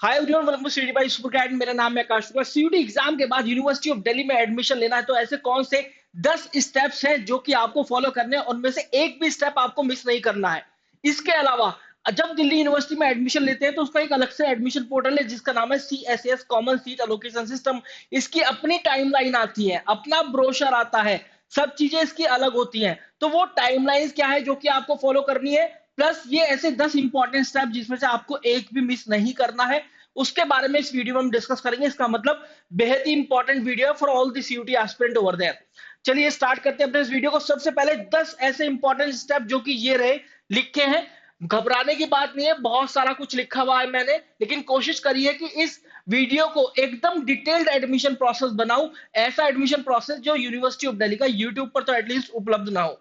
Hi everyone, welcome to CD by super CAD. मेरा नाम है आकाश शुक्ला। सीयूटी एग्जाम के बाद यूनिवर्सिटी ऑफ दिल्ली में एडमिशन लेना है तो ऐसे कौन से 10 स्टेप्स हैं जो कि आपको फॉलो करने हैं, उनमें से एक भी स्टेप आपको मिस नहीं करना है। इसके अलावा जब दिल्ली यूनिवर्सिटी में एडमिशन लेते हैं तो उसका एक अलग से एडमिशन पोर्टल है जिसका नाम है CSS common seat allocation system. इसकी अपनी टाइमलाइन आती है, अपना ब्रोशर आता है, सब चीजें इसकी अलग होती हैं। तो वो टाइमलाइन क्या है जो कि आपको फॉलो करनी है, प्लस ये ऐसे 10 इंपॉर्टेंट स्टेप जिसमें से आपको एक भी मिस नहीं करना है, उसके बारे में इस वीडियो में हम डिस्कस करेंगे। इसका मतलब बेहद ही important video for all the CUET aspirant over there. चलिए स्टार्ट करते हैं अपने इस वीडियो को। सबसे पहले 10 ऐसे इंपॉर्टेंट स्टेप जो कि ये रहे, लिखे हैं। घबराने की बात नहीं है, बहुत सारा कुछ लिखा हुआ है मैंने, लेकिन कोशिश करिए कि इस वीडियो को एकदम डिटेल्ड एडमिशन प्रोसेस बनाऊं, ऐसा एडमिशन प्रोसेस जो यूनिवर्सिटी ऑफ दिल्ली का यूट्यूब पर तो एटलीस्ट उपलब्ध ना हो।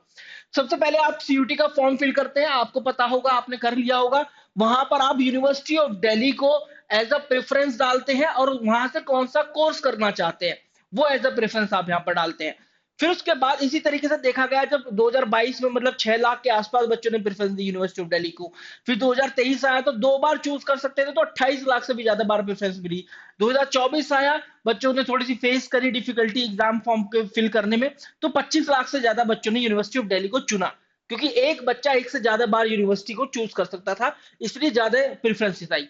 सबसे पहले आप सीयूटी का फॉर्म फिल करते हैं, आपको पता होगा, आपने कर लिया होगा। वहां पर आप यूनिवर्सिटी ऑफ दिल्ली को एज अ प्रेफरेंस डालते हैं और वहां से कौन सा कोर्स करना चाहते हैं वो एज अ प्रेफरेंस आप यहाँ पर डालते हैं। फिर उसके बाद इसी तरीके से देखा गया, जब 2022 में मतलब 6 लाख के आसपास बच्चों ने preference the university of Delhi को। फिर 2023 आया तो 2 बार चूज कर सकते थे, तो 28 लाख से भी ज्यादा बार प्रेफरेंस मिली। 2024 आया, बच्चों ने थोड़ी सी फेस करी डिफिकल्टी एग्जाम फॉर्म के फिल करने में, तो 25 लाख से ज्यादा बच्चों ने यूनिवर्सिटी ऑफ दिल्ली को चुना, क्योंकि एक बच्चा एक से ज्यादा बार यूनिवर्सिटी को चूज कर सकता था, इसलिए ज्यादा प्रेफरेंसेस आई।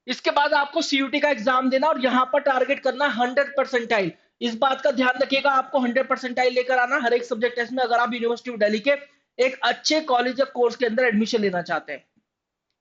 इसके बाद आपको सीयूटी का एग्जाम देना और यहाँ पर टारगेट करना 100 परसेंटाइल। इस बात का ध्यान रखिएगा, आपको 100 परसेंटाइल लेकर आना हर एक सब्जेक्ट टेस्ट में, अगर आप यूनिवर्सिटी ऑफ दिल्ली के एक अच्छे कॉलेज या कोर्स के अंदर एडमिशन लेना चाहते हैं।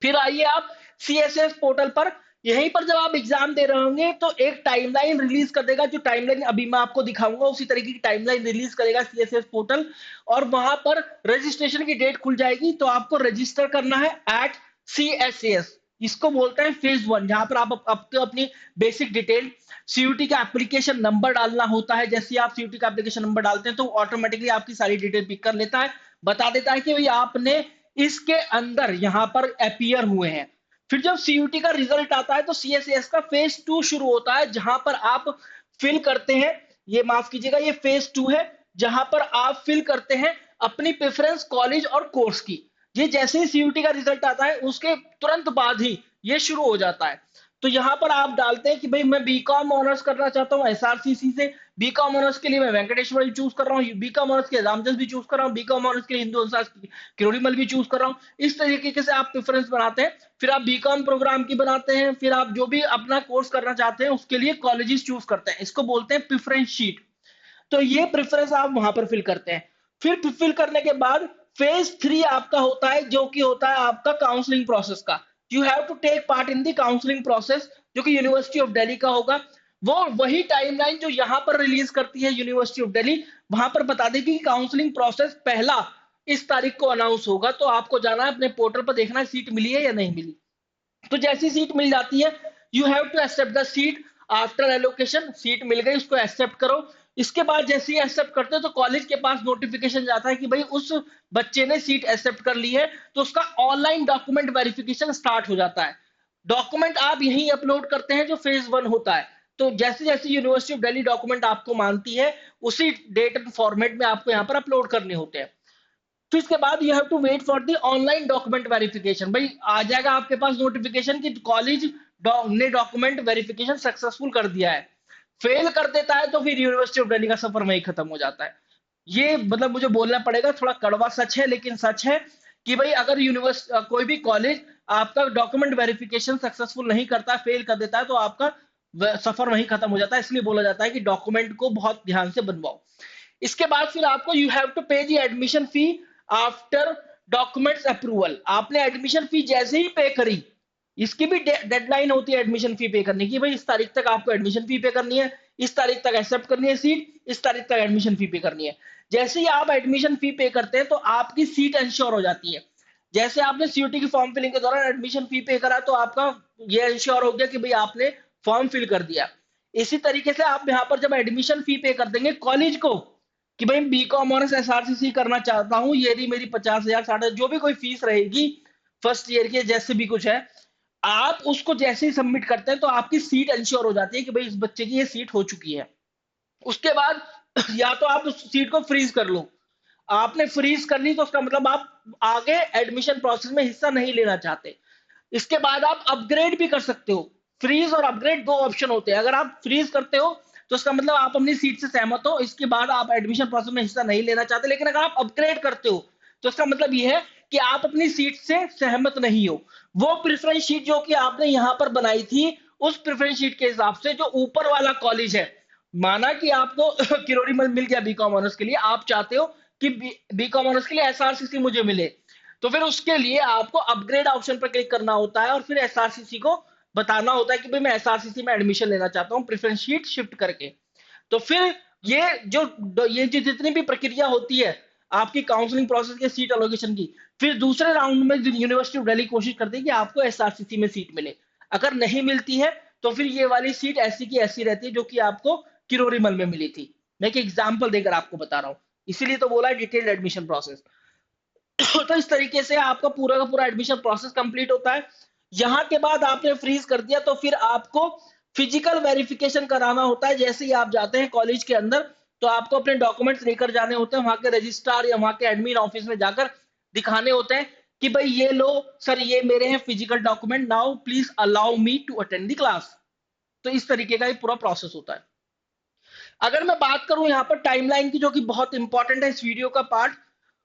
फिर आइए आप CSS पोर्टल पर। यहीं पर जब आप एग्जाम दे रहे होंगे तो एक टाइमलाइन रिलीज कर देगा, जो टाइमलाइन अभी मैं आपको दिखाऊंगा उसी तरीके की टाइमलाइन रिलीज करेगा CSS पोर्टल। और वहां पर रजिस्ट्रेशन की डेट खुल जाएगी, तो आपको रजिस्टर करना है एट CSS। इसको बोलते हैं फेज 1, जहां पर आप आपको अपनी बेसिक डिटेल, सीयूटी का एप्लीकेशन नंबर डालना होता है। जैसे आप सीयूटी का एप्लीकेशन नंबर डालते हैं तो ऑटोमेटिकली आपकी सारी डिटेल पिक कर लेता है, बता देता है कि भाई आपने इसके अंदर यहां पर अपीयर हुए हैं। फिर जब सीयूटी का रिजल्ट आता है तो CSS का फेज 2 शुरू होता है, जहां पर आप फिल करते हैं, ये माफ कीजिएगा, ये फेज 2 है, जहां पर आप फिल करते हैं अपनी प्रेफरेंस कॉलेज और कोर्स की। ये जैसे ही सीयूटी का रिजल्ट आता है उसके तुरंत बाद ही ये शुरू हो जाता है। तो यहाँ पर आप डालते हैं कि भाई मैं बीकॉम ऑनर्स करना चाहता हूँ SRCC से। बीकॉम ऑनर्स के लिए मैं वेंकटेश्वर भी चूज कर रहा हूँ, बीकॉम ऑनर्स के लिए रामजस भी चूज कर रहा हूँ, बीकॉम ऑनर्स के लिए हिंदू अनुशासन किरोड़ीमल भी चूज कर रहा हूँ। इस तरीके से आप प्रेफरेंस बनाते हैं। फिर आप बीकॉम प्रोग्राम की बनाते हैं, फिर आप जो भी अपना कोर्स करना चाहते हैं उसके लिए कॉलेजेस चूज करते हैं, इसको बोलते हैं प्रेफरेंस शीट। तो ये प्रेफरेंस आप वहां पर फिल करते हैं। फिर फिल करने के बाद फेज 3 आपका होता है, जो कि होता है आपका काउंसलिंग प्रोसेस का। You have to take part in the counselling process, जो कि यूनिवर्सिटी ऑफ दिल्ली का होगा। वो वही टाइमलाइन जो यहां पर रिलीज करती है यूनिवर्सिटी ऑफ दिल्ली, वहां पर बता देगी कि काउंसलिंग प्रोसेस पहला इस तारीख को अनाउंस होगा। तो आपको जाना है अपने पोर्टल पर, देखना है सीट मिली है या नहीं मिली। तो जैसी सीट मिल जाती है, you have to accept the seat after allocation. Seat मिल गई, उसको एक्सेप्ट करो। इसके बाद जैसे ही एक्सेप्ट करते हो तो कॉलेज के पास नोटिफिकेशन जाता है कि भाई उस बच्चे ने सीट एक्सेप्ट कर ली है, तो उसका ऑनलाइन डॉक्यूमेंट वेरिफिकेशन स्टार्ट हो जाता है। डॉक्यूमेंट आप यहीं अपलोड करते हैं जो फेज 1 होता है। तो जैसे जैसे यूनिवर्सिटी ऑफ दिल्ली डॉक्यूमेंट आपको मानती है, उसी डेट फॉर्मेट में आपको यहाँ पर अपलोड करने होते हैं। तो इसके बाद you have to wait for the online document verification. भाई आ जाएगा आपके पास नोटिफिकेशन कि कॉलेज ने डॉक्यूमेंट वेरिफिकेशन सक्सेसफुल कर दिया है। फेल कर देता है तो फिर यूनिवर्सिटी ऑफ दिल्ली का सफर वहीं खत्म हो जाता है। ये मतलब मुझे बोलना पड़ेगा, थोड़ा कड़वा सच है लेकिन सच है कि भाई अगर कोई भी कॉलेज आपका डॉक्यूमेंट वेरिफिकेशन सक्सेसफुल नहीं करता, फेल कर देता है, तो आपका सफर वहीं खत्म हो जाता है। इसलिए बोला जाता है कि डॉक्यूमेंट को बहुत ध्यान से बनवाओ। इसके बाद फिर आपको you have to pay the admission fee after documents approval. आपने एडमिशन फी जैसे ही पे करी, इसकी भी डेडलाइन होती है एडमिशन फी पे करने की। भाई इस तारीख तक आपको एडमिशन फी पे करनी है, इस तारीख तक एक्सेप्ट करनी है सीट, इस तारीख तक एडमिशन फी पे करनी है। जैसे ही आप एडमिशन फी पे करते हैं तो आपकी सीट इंश्योर हो जाती है। जैसे आपने सीयूटी की फॉर्म फिलिंग के दौरान एडमिशन फी पे करा तो आपका ये इंश्योर हो गया कि भाई आपने फॉर्म फिल कर दिया। इसी तरीके से आप यहाँ पर जब एडमिशन फी पे कर देंगे कॉलेज को कि भाई बीकॉम ऑनर्स SRCC करना चाहता हूँ, ये रही मेरी 50,000 60,000 जो भी कोई फीस रहेगी फर्स्ट ईयर की, जैसे भी कुछ है, आप उसको जैसे ही सबमिट करते हैं तो आपकी सीट इंश्योर हो जाती है कि भाई इस बच्चे की ये सीट हो चुकी है। उसके बाद या तो आप उस सीट को फ्रीज कर लो। आपने फ्रीज कर ली तो उसका मतलब आप आगे एडमिशन प्रोसेस में हिस्सा नहीं लेना चाहते। इसके बाद आप अपग्रेड भी कर सकते हो। फ्रीज और अपग्रेड दो ऑप्शन होते हैं। अगर आप फ्रीज करते हो तो इसका मतलब आप अपनी सीट से सहमत हो, इसके बाद आप एडमिशन प्रोसेस में हिस्सा नहीं लेना चाहते। लेकिन अगर आप अपग्रेड करते हो तो इसका मतलब ये है कि आप अपनी सीट से सहमत नहीं हो। वो प्रेफरेंस शीट जो कि आपने यहाँ पर बनाई थी, उस प्रेफरेंस शीट के हिसाब से जो ऊपर वाला कॉलेज है, माना कि आपको किरोड़ी मिल गया बीकॉम ऑनर्स के लिए, आप चाहते हो कि बीकॉम ऑनर्स के लिए एसआरसीसी मुझे मिले, तो फिर उसके लिए आपको अपग्रेड ऑप्शन पर क्लिक करना होता है और फिर एसआरसीसी को बताना होता है कि भाई मैं एसआरसीसी में एडमिशन लेना चाहता हूँ प्रेफरेंस शीट शिफ्ट करके। तो फिर ये जो जितनी भी प्रक्रिया होती है आपकी काउंसलिंग प्रोसेस के सीट एलोकेशन की, फिर दूसरे राउंड में यूनिवर्सिटी ऑफ दिल्ली कोशिश करती है कि आपको एसआरसीसी में सीट मिले। अगर नहीं मिलती है तो फिर ये वाली सीट ऐसी की ऐसी रहती है जो कि आपको किरोरीमल में मिली थी। मैं एक एग्जाम्पल देकर आपको बता रहा हूँ, इसीलिए तो बोला डिटेल्ड एडमिशन प्रोसेस। तो इस तरीके से आपका पूरा का पूरा एडमिशन प्रोसेस कंप्लीट होता है। यहाँ के बाद आपने फ्रीज कर दिया तो फिर आपको फिजिकल वेरिफिकेशन कराना होता है। जैसे ही आप जाते हैं कॉलेज के अंदर तो आपको अपने डॉक्यूमेंट्स लेकर जाने होते हैं, वहां के रजिस्ट्रार या वहां के एडमिन ऑफिस में जाकर दिखाने होते हैं कि भाई ये लो सर, ये मेरे हैं physical document, now please allow me to attend the class. तो इस तरीके का ये पूरा प्रोसेस होता है। अगर मैं बात करूं यहाँ पर टाइमलाइन की, जो कि बहुत इंपॉर्टेंट है इस वीडियो का पार्ट,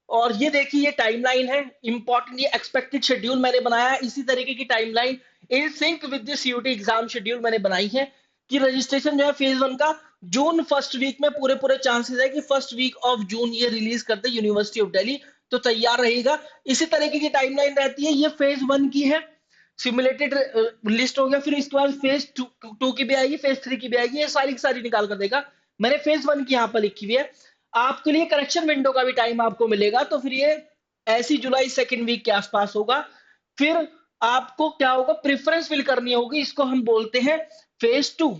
और ये देखिए ये टाइमलाइन है इंपॉर्टेंट, ये एक्सपेक्टेड शेड्यूल मैंने बनाया है। इसी तरीके की timeline in sync with the CUET exam schedule मैंने बनाई है कि रजिस्ट्रेशन जो है फेज 1 का जून फर्स्ट वीक में पूरे पूरे चांसेस है कि फर्स्ट वीक ऑफ जून ये रिलीज करते यूनिवर्सिटी ऑफ दिल्ली, तो तैयार रहेगा। इसी तरीके की टाइमलाइन रहती है। ये फेज 1 की है, सिमुलेटेड लिस्ट हो गया, फिर इसके बाद फेज 2 की भी आएगी, फेज 3 की भी आएगी, ये सारी की सारी निकाल कर देगा। मैंने फेज 1 की यहाँ पर लिखी हुई है। आपके लिए करेक्शन विंडो का भी टाइम आपको मिलेगा, तो फिर ये ऐसी जुलाई सेकेंड वीक के आसपास होगा। फिर आपको क्या होगा, प्रेफरेंस फिल करनी होगी, इसको हम बोलते हैं फेज 2।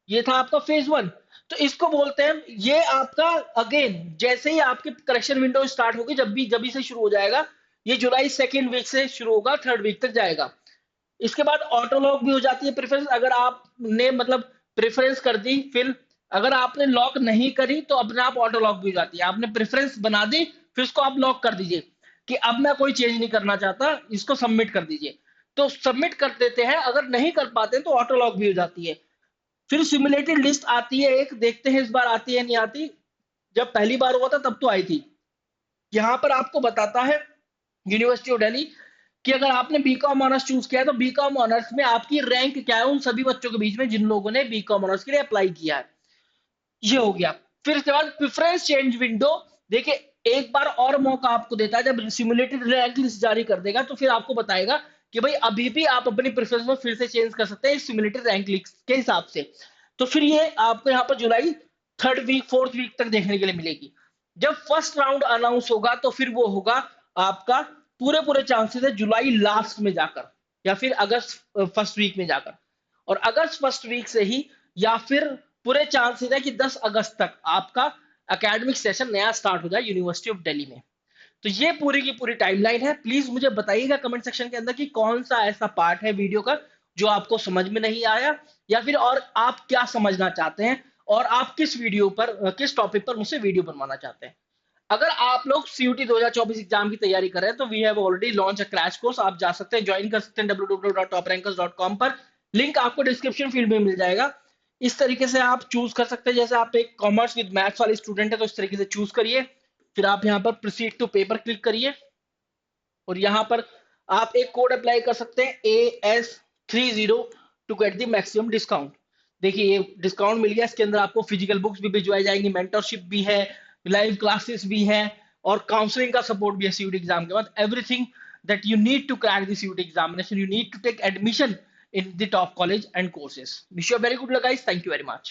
ये था आपका फेज 1, तो इसको बोलते हैं ये आपका अगेन जैसे ही आपकी करेक्शन विंडो स्टार्ट होगी, जब भी से शुरू हो जाएगा, ये जुलाई सेकेंड वीक से शुरू होगा, थर्ड वीक तक जाएगा। इसके बाद ऑटो लॉक भी हो जाती है प्रेफरेंस। अगर आपने मतलब प्रेफरेंस कर दी फिर अगर आपने लॉक नहीं करी तो अपने आप ऑटो लॉक भी हो जाती है। आपने प्रेफरेंस बना दी फिर उसको आप लॉक कर दीजिए कि अब मैं कोई चेंज नहीं करना चाहता, इसको सबमिट कर दीजिए, तो सबमिट कर देते हैं। अगर नहीं कर पाते तो ऑटो लॉक भी हो जाती है। फिर सिमुलेटेड लिस्ट आती है एक, देखते हैं इस बार आती है नहीं आती। जब पहली बार हुआ था तब तो आई थी। यहाँ पर आपको बताता है यूनिवर्सिटी ऑफ दिल्ली कि अगर आपने बीकॉम ऑनर्स चूज किया है तो बीकॉम ऑनर्स में आपकी रैंक क्या है उन सभी बच्चों के बीच में जिन लोगों ने बीकॉम ऑनर्स के लिए अप्लाई किया है। ये हो गया। फिर इसके बाद प्रेफरेंस चेंज विंडो, देखिए एक बार और मौका आपको देता है। जब सिमुलेटेड रैंक लिस्ट जारी कर देगा तो फिर आपको बताएगा कि भाई अभी भी आप अपनी प्रेफरेंस में फिर से चेंज कर सकते हैं सिमुलेटेड रैंक लिस्ट के हिसाब से। तो फिर ये आपको यहाँ पर जुलाई थर्ड वीक फोर्थ वीक तक देखने के लिए मिलेगी। जब फर्स्ट राउंड अनाउंस होगा तो फिर वो होगा आपका पूरे पूरे चांसेस है जुलाई लास्ट में जाकर या फिर अगस्त फर्स्ट वीक में जाकर, और अगस्त फर्स्ट वीक से ही या फिर पूरे चांसेस है कि 10 अगस्त तक आपका एकेडमिक सेशन नया स्टार्ट हो जाए यूनिवर्सिटी ऑफ दिल्ली में। तो ये पूरी की पूरी टाइमलाइन है। प्लीज मुझे बताइएगा कमेंट सेक्शन के अंदर कि कौन सा ऐसा पार्ट है वीडियो का जो आपको समझ में नहीं आया, या फिर और आप क्या समझना चाहते हैं, और आप किस वीडियो पर किस टॉपिक पर मुझसे वीडियो बनवाना चाहते हैं। अगर आप लोग सीयूटी 2024 एग्जाम की तैयारी कर रहे हैं तो we have already launch a crash course, आप जा सकते हैं, ज्वाइन कर सकते हैं www.toprankers.com पर, लिंक आपको डिस्क्रिप्शन फील्ड में मिल जाएगा। इस तरीके से आप चूज कर सकते हैं। जैसे आप एक कॉमर्स विद मैथ्स वाले स्टूडेंट है तो इस तरीके से चूज करिए, फिर आप यहाँ पर प्रोसीड टू पेपर क्लिक करिए और यहाँ पर आप एक कोड अप्लाई कर सकते हैं AS30 to get the maximum discount. देखिए ये डिस्काउंट मिल गया, इसके अंदर आपको फिजिकल बुक्स भी भिजवाई जाएंगी, मेंटरशिप भी है, लाइव क्लासेस भी है और काउंसलिंग का सपोर्ट भी है सीयूटी एग्जाम के बाद। Everything that you need to crack the CUET examination, you need to take admission in the top college and courses. Wish you a very good luck guys. Thank you very much.